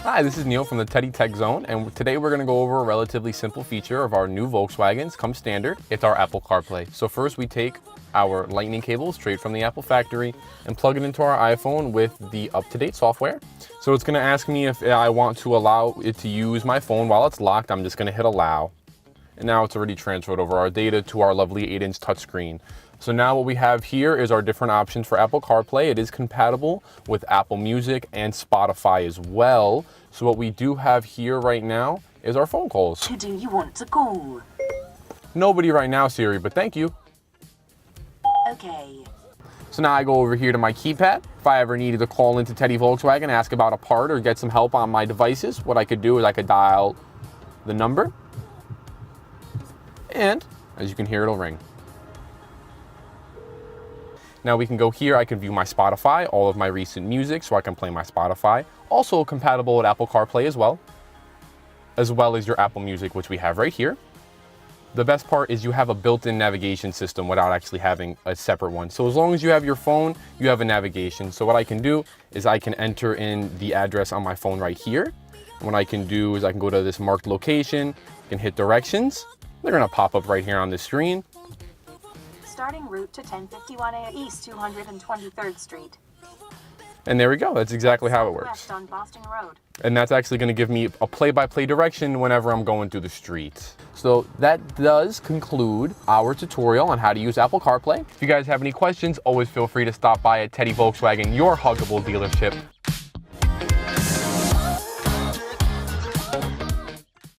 Hi, this is Neil from the Teddy Tech Zone, and today we're going to go over a relatively simple feature of our new Volkswagens. Come standard, it's our Apple CarPlay. So first we take our lightning cable straight from the Apple factory and plug it into our iPhone with the up-to-date software. So it's going to ask me if I want to allow it to use my phone while it's locked. I'm just going to hit allow. And now it's already transferred over our data to our lovely 8-inch touchscreen. So now what we have here is our different options for Apple CarPlay. It is compatible with Apple Music and Spotify as well. So what we do have here right now is our phone calls. Who do you want to call? Nobody right now, Siri, but thank you. Okay. So now I go over here to my keypad. If I ever needed to call into Teddy Volkswagen, ask about a part or get some help on my devices, what I could do is I could dial the number. And as you can hear, it'll ring. Now we can go here, I can view my Spotify, all of my recent music, so I can play my Spotify. Also compatible with Apple CarPlay as well as your Apple Music, which we have right here. The best part is you have a built-in navigation system without actually having a separate one. So as long as you have your phone, you have a navigation. So what I can do is I can enter in the address on my phone right here. And what I can do is I can go to this marked location, I can hit directions. They're gonna pop up right here on the screen. Starting route to 1051 East 223rd Street. And there we go. That's exactly how it works. West on Boston Road. And that's actually going to give me a play-by-play direction whenever I'm going through the streets. So that does conclude our tutorial on how to use Apple CarPlay. If you guys have any questions, always feel free to stop by at Teddy Volkswagen, your huggable dealership.